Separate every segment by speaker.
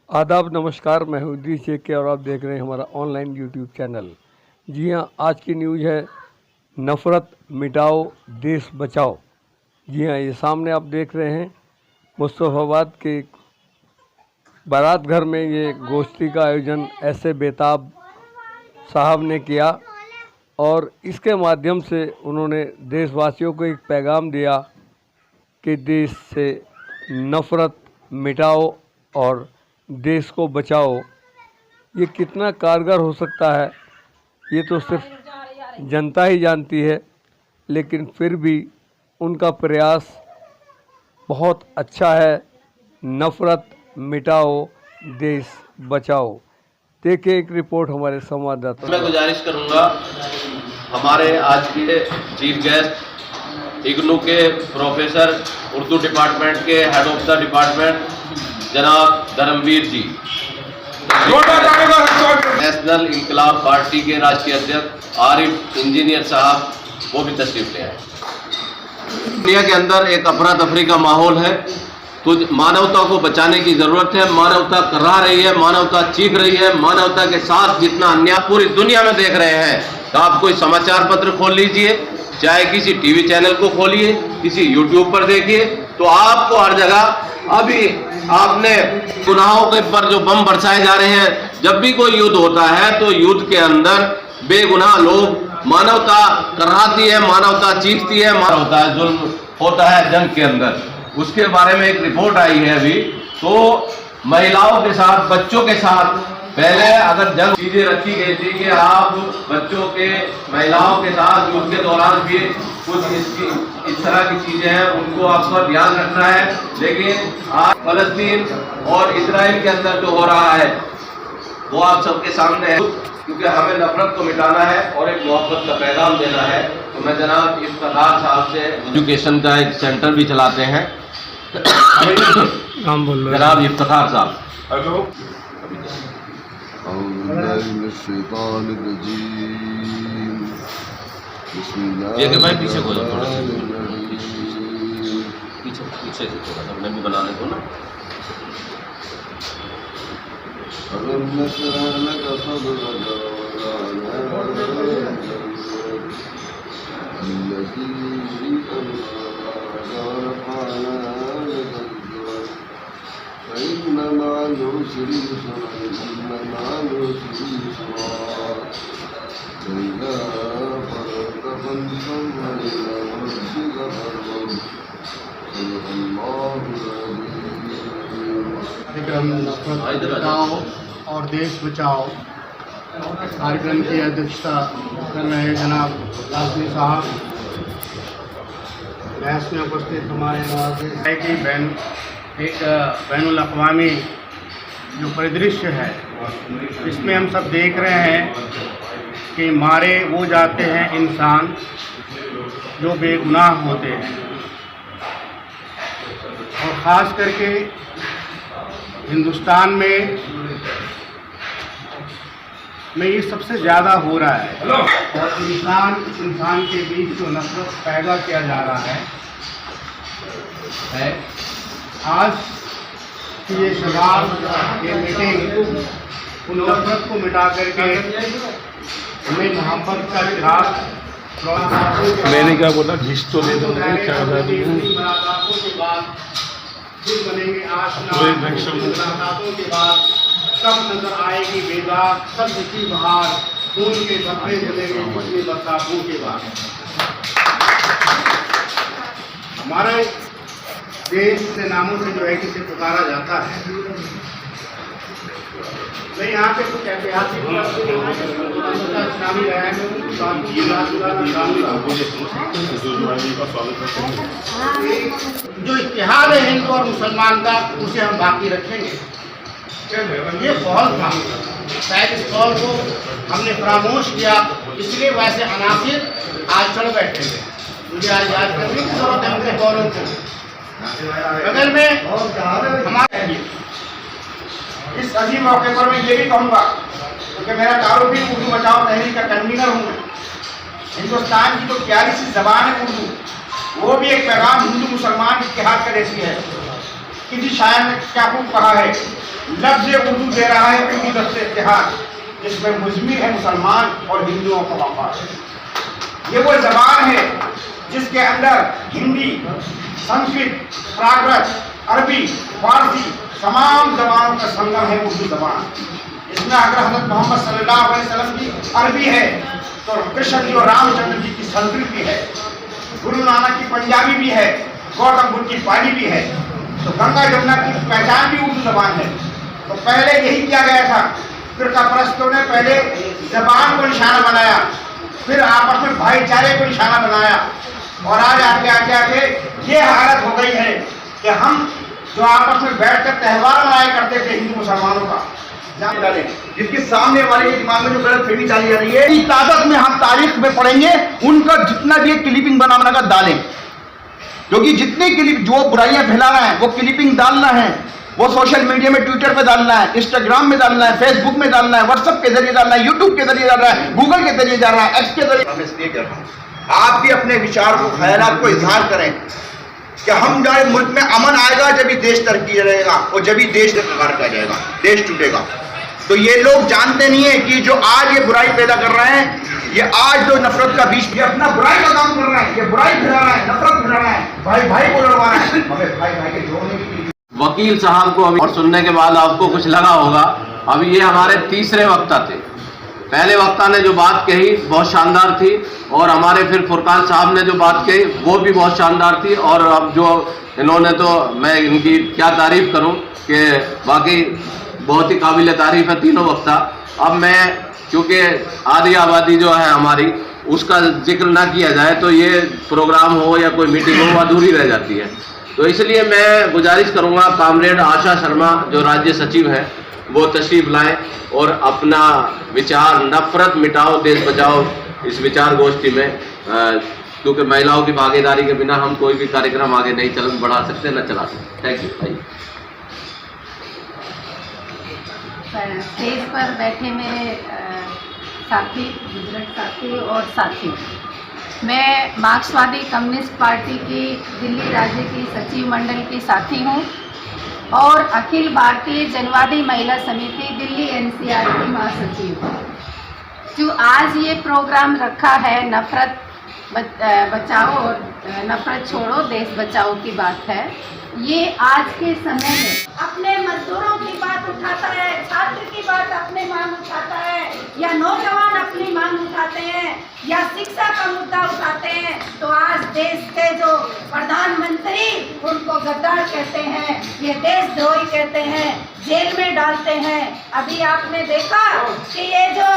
Speaker 1: आदाब नमस्कार, मैं हूँ दी शेख और आप देख रहे हैं हमारा ऑनलाइन यूट्यूब चैनल। जी हाँ, आज की न्यूज़ है नफ़रत मिटाओ देश बचाओ। जी हाँ, ये सामने आप देख रहे हैं मुस्तफ़ाबाद के बारात घर में ये गोष्ठी का आयोजन ऐसे बेताब साहब ने किया और इसके माध्यम से उन्होंने देशवासियों को एक पैगाम दिया कि देश से नफ़रत मिटाओ और देश को बचाओ। ये कितना कारगर हो सकता है ये तो सिर्फ जनता ही जानती है, लेकिन फिर भी उनका प्रयास बहुत अच्छा है। नफ़रत मिटाओ देश बचाओ। देखिए एक रिपोर्ट हमारे संवाददाता।
Speaker 2: मैं गुजारिश करूंगा हमारे आज के चीफ गेस्ट इग्नू के प्रोफेसर, उर्दू डिपार्टमेंट के हेड ऑफ द डिपार्टमेंट जनाब धर्मवीर जी, नेशनल इंकलाब पार्टी के राष्ट्रीय अध्यक्ष आरिफ इंजीनियर साहब, वो भी तशरीफ ले आए। दुनिया के अंदर एक अफरा तफरी का माहौल है, तो मानवता को बचाने की जरूरत है। मानवता कररा रही है, मानवता चीख रही है। मानवता के साथ जितना अन्याय पूरी दुनिया में देख रहे हैं, तो आप कोई समाचार पत्र खोल लीजिए, चाहे किसी टीवी चैनल को खोलिए, किसी यूट्यूब पर देखिए, तो आपको हर जगह अभी आपने गुनाहों के पर जो बम बरसाए जा रहे हैं। जब भी कोई युद्ध होता है तो युद्ध के अंदर बेगुनाह लोग, मानवता करराती है, मानवता चीखती है, होता है जुल्म होता है जंग के अंदर। उसके बारे में एक रिपोर्ट आई है अभी, तो महिलाओं के साथ, बच्चों के साथ पहले अगर जंग चीजें रखी गई थी कि आप बच्चों के, महिलाओं के साथ युद्ध के दौरान भी कुछ इस तरह की चीजें हैं, उनको आपको ध्यान रखना है। लेकिन आज फलस्तीन और इजराइल के अंदर जो हो रहा है वो आप सबके सामने है, क्योंकि हमें नफरत को मिटाना है और एक मोहब्बत का पैगाम देना है। तो मैं जनाब इफ्तिखार साहब से, एजुकेशन का एक सेंटर भी चलाते हैं, जनाब इफ्तिखार साहब। हेलो, ये भाई पीछे बोलो, थोड़ा सा पीछे से थोड़ा सा, मैं भी बनाने को ना।
Speaker 3: नफरत मिटाओ और देश बचाओ कार्यक्रम की अध्यक्षता कर रहे जनाब आसमी साहब, बहस में उपस्थित हमारे नवाज़ की एक बैनुल अक़वामी जो परिदृश्य है, इसमें हम सब देख रहे हैं कि मारे वो जाते हैं इंसान जो बेगुनाह होते हैं, और ख़ास करके हिंदुस्तान में ये सबसे ज़्यादा हो रहा है। और इंसान के बीच जो नफरत पैदा किया जा रहा है आज की ये शराब, ये मीटिंग उन नफरत को मिटा करके हमें मोहब्बत का चिराग,
Speaker 4: मैंने क्या बोला, घिस तो ले दो, क्या
Speaker 3: बनेंगे मुलाकातों के बाद सब नजर आएगी बेदाग, सब इसी बहार खून के धब्बे जलेंगे पिछली बरसातों के बाद। हमारे देश से नामों से जो है कि पुकारा जाता है। मैं यहाँ पे कुछ ऐतिहासिक जो इतिहाद है हिंदू और मुसलमान का, उसे हम बाकी रखेंगे। ये कौल था, शायद इस कौल को हमने फरामोश किया, इसलिए वैसे अनासिर आज चढ़ बैठे थे। मुझे आज याद करने की जरूरत है उनके कौलों को। बगल में हमारे इस अजीब मौके पर मैं ये भी कहूँगा, क्योंकि मेरा तारुफ भी उर्दू बचाओ तहरीक का कन्वीनर हूँ। हिंदुस्तान की तो प्यारी सी जबान है उर्दू, वो भी एक पैगाम हिंदू मुसलमान इत्तेहाद का देसी है। किसी शायर ने क्या खूब कहा है, लफ्ज़ उर्दू दे रहा है उर्दू दफ्तर इत्तेहाद, जिसमें मुज़म्मिल है मुसलमान और हिंदुओं का वफाद। ये वो ज़बान है जिसके अंदर हिंदी, संस्कृत, प्राकृत, अरबी, फारसी तमाम ज़बानों का संगम है उर्दू ज़बान। इसमें अगर हज़रत मोहम्मद सल्लल्लाहु अलैहि वसल्लम की अरबी है तो कृष्ण जी और रामचंद्र जी की संस्कृत भी है, गुरु नानक की पंजाबी भी है, गौतम बुद्ध की पाली भी है, तो गंगा जमुना की पहचान भी उर्दू ज़बान है। तो पहले यही किया गया था, फिरका परस्तों ने पहले ज़बान को निशाना बनाया, फिर आपस में भाईचारे को निशाना बनाया, और आज आगे आगे आगे ये हालत हो गई है कि हम जो आपस में बैठकर त्यौहार मनाया करते थे हिंदू मुसलमानों का,
Speaker 5: जिसके सामने वाले के दिमाग में जो गलत फहमी डाली जा रही है, इस ताकत में हम तारीख में पढ़ेंगे उनका जितना भी क्लिपिंग बना बना कर डालें, क्योंकि जितने क्लिप जो बुराइयां फैला रहे हैं वो क्लिपिंग डालना है, वो सोशल मीडिया में ट्विटर पे डालना है, इंस्टाग्राम में डालना है, फेसबुक में डालना है, व्हाट्सएप के जरिए डालना है, यूट्यूब के जरिए डाल रहा है, गूगल के जरिए डाल रहा है, एक्स के जरिए। मैं इसलिए कह रहा हूँ आप भी अपने विचार को, ख्यालात को इजहार करें कि हम जाए मुल्क में अमन आएगा जब भी देश तरक्की रहेगा, और जब भी देश प्रकार का जाएगा, देश टूटेगा। तो ये लोग जानते नहीं है कि जो आज ये बुराई पैदा कर रहे हैं, ये आज जो नफरत का बीच, ये अपना बुराई का काम कर रहा है, ये बुराई फैला रहा है, नफरत फैला रहा है, भाई भाई को लड़वा रहा है, हमें भाई भाई के जोड़ने की।
Speaker 2: वकील साहब को अभी और सुनने के बाद आपको कुछ लगा होगा, अभी ये हमारे तीसरे वक्ता थे। पहले वक्ता ने जो बात कही बहुत शानदार थी, और हमारे फिर फुरकान साहब ने जो बात कही वो भी बहुत शानदार थी, और अब जो इन्होंने, तो मैं इनकी क्या तारीफ करूं कि वाकई बहुत ही काबिल तारीफ है तीनों वक्ता। अब मैं क्योंकि आधी आबादी जो है हमारी, उसका जिक्र ना किया जाए तो ये प्रोग्राम हो या कोई मीटिंग हो अधूरी रह जाती है। तो इसलिए मैं गुजारिश करूंगा कामरेड आशा शर्मा जो राज्य सचिव हैं वो तशरीफ लाएं और अपना विचार नफरत मिटाओ देश बचाओ इस विचार गोष्ठी में, क्योंकि महिलाओं की भागीदारी के बिना हम कोई भी कार्यक्रम आगे नहीं बढ़ा सकते न चला सकते। Thank you.
Speaker 6: स्टेज पर बैठे मेरे साथी, बुजुर्ग साथी और साथी, मैं मार्क्सवादी कम्युनिस्ट पार्टी की दिल्ली राज्य की सचिव मंडल की साथी हूँ और अखिल भारतीय जनवादी महिला समिति दिल्ली NCR की महासचिव हूँ। जो आज ये प्रोग्राम रखा है नफरत बचाओ और नफरत छोड़ो देश बचाओ की बात है, ये आज के समय में अपने मजदूरों की बात उठाता है, छात्र की बात अपने मांग उठाता है, या नौजवान अपनी मांग उठाते हैं, या शिक्षा का मुद्दा उठाते हैं, तो आज देश के जो प्रधानमंत्री उनको गद्दार कहते हैं, ये देशद्रोही कहते हैं, जेल में डालते हैं। अभी आपने देखा कि ये जो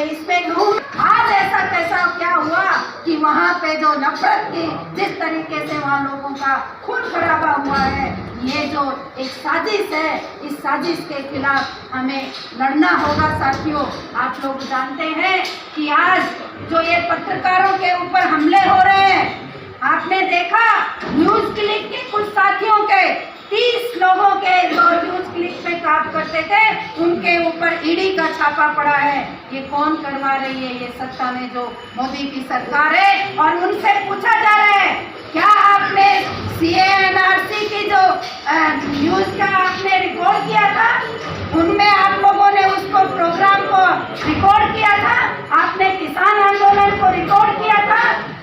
Speaker 6: इसमें नूर, आज ऐसा कैसा क्या हुआ कि वहाँ पे जो नफरत की जिस तरीके से वहाँ लोगों का खून खराबा हुआ है, ये जो एक साजिश है, इस साजिश के खिलाफ हमें लड़ना होगा साथियों। आप लोग जानते हैं कि आज जो ये पत्रकारों के ऊपर हमले हो रहे हैं, आपने देखा न्यूज़ क्लिक के कुछ साथियों के 30 लोगों के जो न्यूज़ क्लिक में काम करते थे उनके ऊपर ईडी का छापा पड़ा है। ये कौन करवा रही है? ये सत्ता में जो मोदी की सरकार है, और उनसे पूछा जा रहा है क्या आपने CA/NRC की जो न्यूज़ का आपने रिकॉर्ड किया था, उनमें आप लोगों ने उसको प्रोग्राम को रिकॉर्ड किया था, आपने किसान आंदोलन को रिकॉर्ड किया था,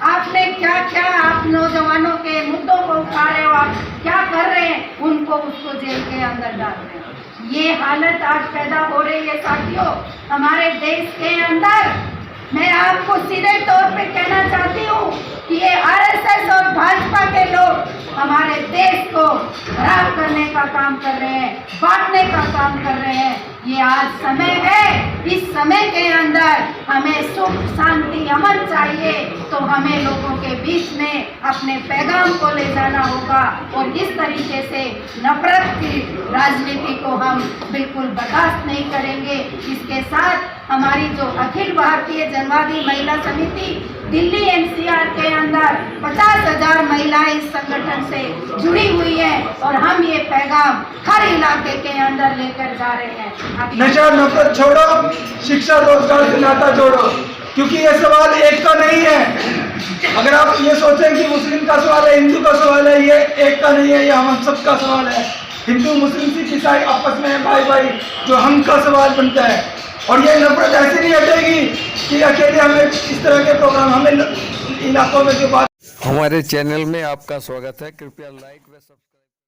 Speaker 6: आपने क्या क्या आप नौजवानों के मुद्दों को उठा रहे हो, आप क्या कर रहे हैं, उनको उसको जेल के अंदर डाल रहे हैं। ये हालत आज पैदा हो रही है साथियों हमारे देश के अंदर। मैं आपको सीधे तौर पे कहना चाहती हूँ कि ये RSS और भाजपा के लोग हमारे देश को खराब करने का काम कर रहे हैं, बांटने का काम कर रहे हैं। ये आज समय है, इस समय के अंदर हमें सुख शांति अमन चाहिए, तो हमें लोगों के बीच में अपने पैगाम को ले जाना होगा, और इस तरीके से नफरत की राजनीति को हम बिल्कुल बर्दाश्त नहीं करेंगे। इसके साथ हमारी जो अखिल भारतीय जनवादी महिला समिति दिल्ली NCR के अंदर 50,000 महिलाएं इस संगठन से जुड़ी हुई हैं, और हम ये पैगाम हर इलाके के अंदर लेकर जा रहे हैं।
Speaker 7: नशा नफरत छोड़ो, शिक्षा रोजगार से नाता जोड़ो, क्योंकि ये सवाल एक का नहीं है, अगर आप ये सोचें कि मुस्लिम का सवाल है, हिंदू का सवाल है, ये एक का नहीं है, ये हम सब का सवाल है। हिंदू मुस्लिम सिख ईसाई आपस में भाई भाई जो हम का सवाल बनता है। और ये नफरत ऐसे नहीं हटेगी कि अकेले हमें इस तरह के प्रोग्राम, हमें इलाकों में जो बात।
Speaker 1: हमारे चैनल में आपका स्वागत है। कृपया लाइक व सब्सक्राइब